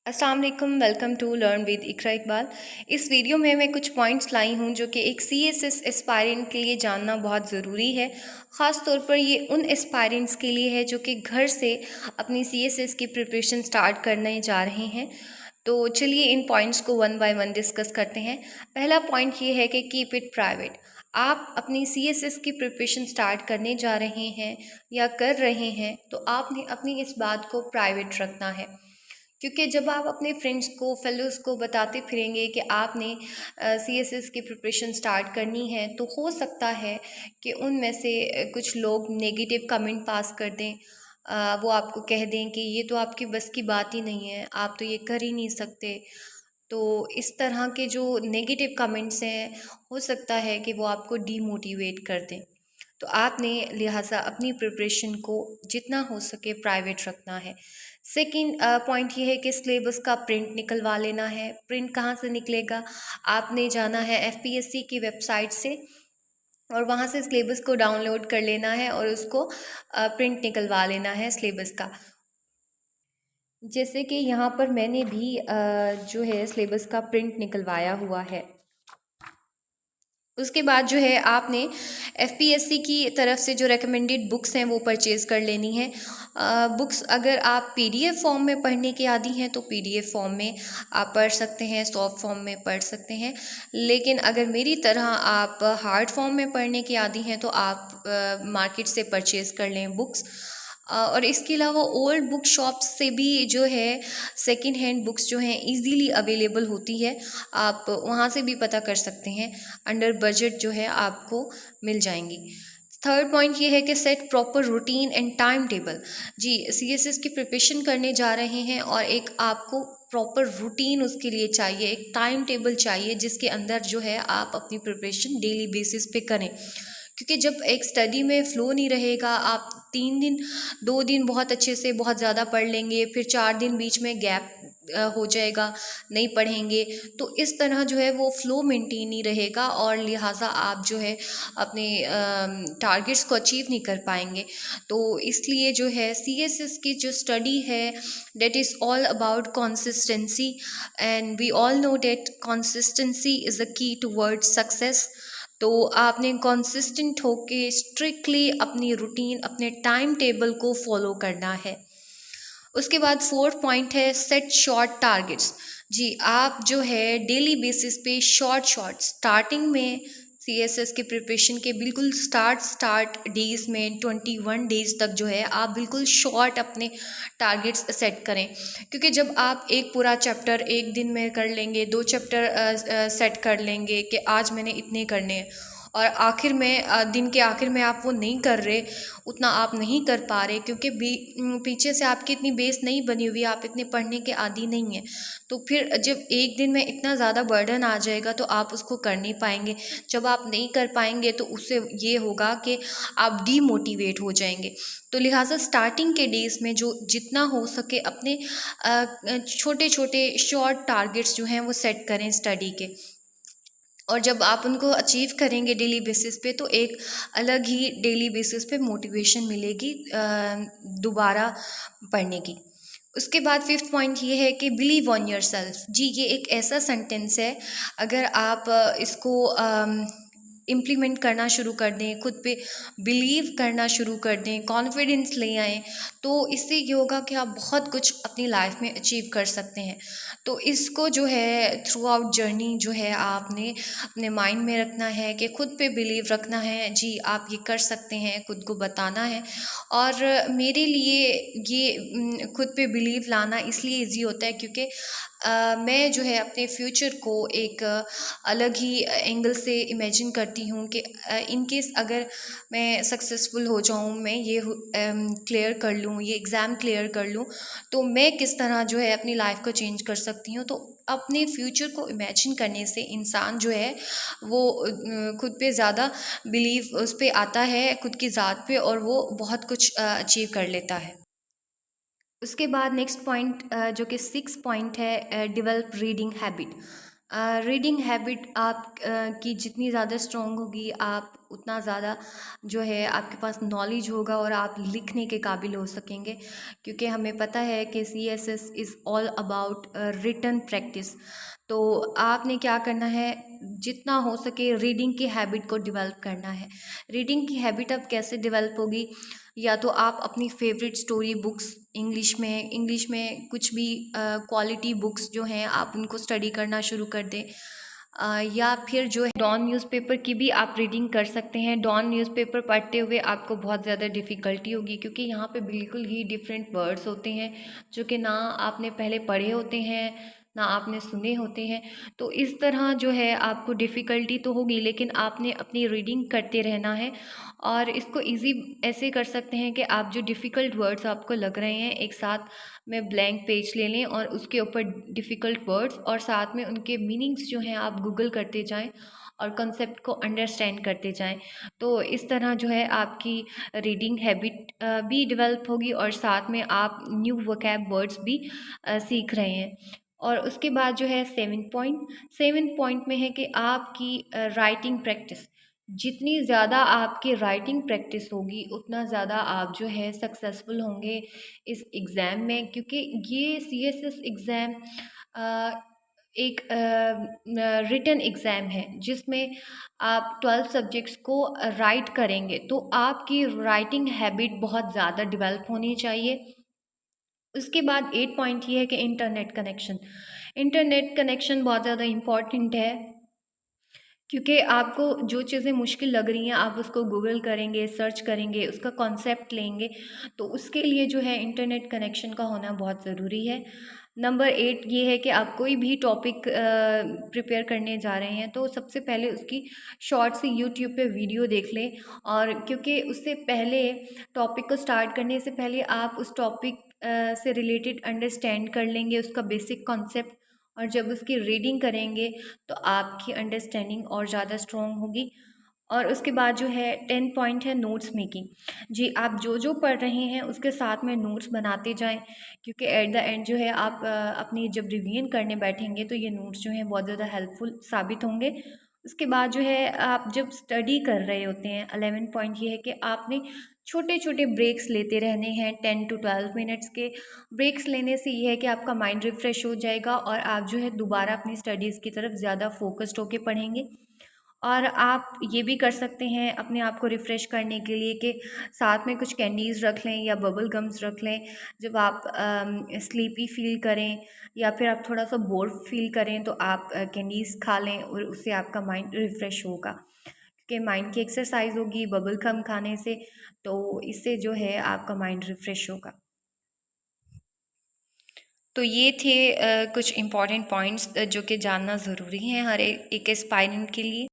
अस्सलाम वालेकुम, welcome to learn with इकरा इकबाल। इस वीडियो में मैं कुछ पॉइंट्स लाई हूँ जो कि एक CSS एस्पायरेंट के लिए जानना बहुत ज़रूरी है। ख़ास तौर पर ये उन एस्पायरेंट्स के लिए है जो कि घर से अपनी CSS की प्रिपरेशन स्टार्ट करने जा रहे हैं। तो चलिए इन पॉइंट्स को वन बाय वन डिस्कस करते हैं। पहला पॉइंट ये है कि कीप इट प्राइवेट। आप अपनी CSS की प्रिपरेशन स्टार्ट करने जा रहे हैं या कर रहे हैं तो आपने अपनी इस बात को प्राइवेट रखना है, क्योंकि जब आप अपने फ्रेंड्स को फेलोज़ को बताते फिरेंगे कि आपने CSS की प्रिपरेशन स्टार्ट करनी है, तो हो सकता है कि उनमें से कुछ लोग नेगेटिव कमेंट पास कर दें। वो आपको कह दें कि ये तो आपकी बस की बात ही नहीं है, आप तो ये कर ही नहीं सकते। तो इस तरह के जो नेगेटिव कमेंट्स हैं, हो सकता है कि वो आपको डीमोटिवेट कर दें। तो आपने लिहाजा अपनी प्रिपरेशन को जितना हो सके प्राइवेट रखना है। सेकंड पॉइंट ये है कि सिलेबस का प्रिंट निकलवा लेना है। प्रिंट कहाँ से निकलेगा? आपने जाना है FPSC की वेबसाइट से और वहाँ से सिलेबस को डाउनलोड कर लेना है और उसको प्रिंट निकलवा लेना है सिलेबस का। जैसे कि यहाँ पर मैंने भी जो है सिलेबस का प्रिंट निकलवाया हुआ है। उसके बाद जो है आपने FPSC की तरफ से जो रेकमेंडेड बुक्स हैं वो परचेज़ कर लेनी है। बुक्स अगर आप PDF फॉर्म में पढ़ने के आदी हैं तो PDF फॉर्म में आप पढ़ सकते हैं, सॉफ्ट फॉर्म में पढ़ सकते हैं। लेकिन अगर मेरी तरह आप हार्ड फॉर्म में पढ़ने के आदी हैं तो आप मार्केट से परचेज़ कर लें बुक्स। और इसके अलावा ओल्ड बुक शॉप्स से भी जो है सेकंड हैंड बुक्स जो हैं इजीली अवेलेबल होती है, आप वहाँ से भी पता कर सकते हैं। अंडर बजट जो है आपको मिल जाएंगी। थर्ड पॉइंट ये है कि set proper routine and time table. जी, CSS की प्रिपरेशन करने जा रहे हैं और एक आपको प्रॉपर रूटीन उसके लिए चाहिए, एक टाइम टेबल चाहिए जिसके अंदर जो है आप अपनी प्रिपरेशन डेली बेसिस पे करें। क्योंकि जब एक स्टडी में फ़्लो नहीं रहेगा, आप 3 दिन 2 दिन बहुत अच्छे से बहुत ज़्यादा पढ़ लेंगे, फिर 4 दिन बीच में गैप हो जाएगा, नहीं पढ़ेंगे, तो इस तरह जो है वो फ़्लो मेंटेन नहीं रहेगा और लिहाजा आप जो है अपने टारगेट्स को अचीव नहीं कर पाएंगे। तो इसलिए जो है CSS की जो स्टडी है that is all about consistency, and we all know that consistency is the key towards success. तो आपने कंसिस्टेंट होके स्ट्रिक्टली अपनी रूटीन, अपने टाइम टेबल को फॉलो करना है। उसके बाद फोर्थ पॉइंट है सेट शॉर्ट टारगेट्स। जी, आप जो है डेली बेसिस पे शॉर्ट स्टार्टिंग में CSS के प्रिपरेशन के बिल्कुल स्टार्ट डेज में 21 डेज तक जो है आप बिल्कुल शॉर्ट अपने टारगेट्स सेट करें। क्योंकि जब आप एक पूरा चैप्टर एक दिन में कर लेंगे, 2 चैप्टर सेट कर लेंगे कि आज मैंने इतने करने हैं, और आखिर में दिन के आखिर में आप वो नहीं कर रहे, उतना आप नहीं कर पा रहे क्योंकि पीछे से आपकी इतनी बेस नहीं बनी हुई, आप इतने पढ़ने के आदी नहीं हैं, तो फिर जब एक दिन में इतना ज़्यादा बर्डन आ जाएगा तो आप उसको कर नहीं पाएंगे। जब आप नहीं कर पाएंगे तो उससे ये होगा कि आप डीमोटिवेट हो जाएंगे। तो लिहाजा स्टार्टिंग के डेज़ में जो जितना हो सके अपने छोटे छोटे शॉर्ट टारगेट्स जो हैं वो सेट करें स्टडी के, और जब आप उनको अचीव करेंगे डेली बेसिस पे तो एक अलग ही डेली बेसिस पे मोटिवेशन मिलेगी दोबारा पढ़ने की। उसके बाद फिफ्थ पॉइंट ये है कि बिलीव ऑन योर सेल्फ। जी, ये एक ऐसा सेंटेंस है, अगर आप इसको इम्प्लीमेंट करना शुरू कर दें, खुद पे बिलीव करना शुरू कर दें, कॉन्फिडेंस ले आएँ, तो इससे ये होगा कि आप बहुत कुछ अपनी लाइफ में अचीव कर सकते हैं। तो इसको जो है थ्रू आउट जर्नी जो है आपने अपने माइंड में रखना है कि खुद पे बिलीव रखना है। जी, आप ये कर सकते हैं, खुद को बताना है। और मेरे लिए ये खुद पे बिलीव लाना इसलिए ईज़ी होता है क्योंकि मैं जो है अपने फ्यूचर को एक अलग ही एंगल से इमेजिन करती हूँ कि इन केस अगर मैं सक्सेसफुल हो जाऊँ, मैं ये क्लियर कर लूँ, ये एग्ज़ाम क्लियर कर लूँ, तो मैं किस तरह जो है अपनी लाइफ को चेंज कर सकती हूँ। तो अपने फ्यूचर को इमेजिन करने से इंसान जो है वो खुद पे ज़्यादा बिलीव उस पे आता है, खुद की ज़ात पे, और वो बहुत कुछ अचीव कर लेता है। उसके बाद नेक्स्ट पॉइंट जो कि 6 पॉइंट है, develop reading habit. Reading habit आप की जितनी ज़्यादा स्ट्रॉन्ग होगी, आप उतना ज़्यादा जो है आपके पास नॉलेज होगा और आप लिखने के काबिल हो सकेंगे, क्योंकि हमें पता है कि CSS is all about written practice. तो आपने क्या करना है, जितना हो सके रीडिंग की हैबिट को डेवलप करना है। रीडिंग की हैबिट अब कैसे डेवलप होगी, या तो आप अपनी फेवरेट स्टोरी बुक्स इंग्लिश में कुछ भी क्वालिटी बुक्स जो हैं आप उनको स्टडी करना शुरू कर दें, या फिर जो है डॉन न्यूज़पेपर की भी आप रीडिंग कर सकते हैं। डॉन न्यूज़पेपर पढ़ते हुए आपको बहुत ज़्यादा डिफ़िकल्टी होगी, क्योंकि यहाँ पे बिल्कुल ही डिफरेंट वर्ड्स होते हैं जो कि ना आपने पहले पढ़े होते हैं ना आपने सुने होते हैं। तो इस तरह जो है आपको डिफ़िकल्टी तो होगी, लेकिन आपने अपनी रीडिंग करते रहना है। और इसको इजी ऐसे कर सकते हैं कि आप जो डिफ़िकल्ट वर्ड्स आपको लग रहे हैं, एक साथ में ब्लैंक पेज ले लें और उसके ऊपर डिफ़िकल्ट वर्ड्स और साथ में उनके मीनिंग्स जो हैं आप गूगल करते जाएं और कंसेप्ट को अंडरस्टैंड करते जाएं। तो इस तरह जो है आपकी रीडिंग हैबिट भी डेवलप होगी और साथ में आप न्यू वोकैब वर्ड्स भी सीख रहे हैं। और उसके बाद जो है सेवन पॉइंट में है कि आपकी राइटिंग प्रैक्टिस, जितनी ज़्यादा आपकी राइटिंग प्रैक्टिस होगी उतना ज़्यादा आप जो है सक्सेसफुल होंगे इस एग्ज़ाम में, क्योंकि ये CSS एग्ज़ाम एक रिटन एग्ज़ाम है जिसमें आप 12 सब्जेक्ट्स को राइट करेंगे, तो आपकी राइटिंग हैबिट बहुत ज़्यादा डेवलप होनी चाहिए। उसके बाद 8 पॉइंट ये है कि इंटरनेट कनेक्शन बहुत ज़्यादा इम्पॉर्टेंट है, क्योंकि आपको जो चीज़ें मुश्किल लग रही हैं आप उसको गूगल करेंगे, सर्च करेंगे, उसका कॉन्सेप्ट लेंगे, तो उसके लिए जो है इंटरनेट कनेक्शन का होना बहुत ज़रूरी है। नंबर 8 ये है कि आप कोई भी टॉपिक प्रिपेयर करने जा रहे हैं तो सबसे पहले उसकी शॉर्ट सी यूट्यूब पे वीडियो देख लें, और क्योंकि उससे पहले टॉपिक को स्टार्ट करने से पहले आप उस टॉपिक से रिलेटेड अंडरस्टैंड कर लेंगे उसका बेसिक कॉन्सेप्ट, और जब उसकी रीडिंग करेंगे तो आपकी अंडरस्टैंडिंग और ज़्यादा स्ट्रॉन्ग होगी। और उसके बाद जो है 10 पॉइंट है नोट्स मेकिंग। जी, आप जो जो पढ़ रहे हैं उसके साथ में नोट्स बनाते जाएं, क्योंकि एट द एंड जो है आप अपनी जब रिवीजन करने बैठेंगे तो ये नोट्स जो हैं बहुत ज़्यादा हेल्पफुल साबित होंगे। उसके बाद जो है आप जब स्टडी कर रहे होते हैं, 11 पॉइंट ये है कि आपने छोटे छोटे ब्रेक्स लेते रहने हैं, 10 to 12 मिनट्स के। ब्रेक्स लेने से ये है कि आपका माइंड रिफ़्रेश हो जाएगा और आप जो है दोबारा अपनी स्टडीज़ की तरफ ज़्यादा फोकस्ड होके पढ़ेंगे। और आप ये भी कर सकते हैं अपने आप को रिफ़्रेश करने के लिए कि साथ में कुछ कैंडीज़ रख लें या बबल गम्स रख लें। जब आप स्लीपी फ़ील करें या फिर आप थोड़ा सा बोर फ़ील करें तो आप कैंडीज़ खा लें और उससे आपका माइंड रिफ़्रेश होगा, क्योंकि माइंड की एक्सरसाइज होगी बबल गम खाने से, तो इससे जो है आपका माइंड रिफ़्रेश होगा। तो ये थे कुछ इम्पॉर्टेंट पॉइंट्स जो कि जानना ज़रूरी हैं हर एक एस्पायरेंट के लिए।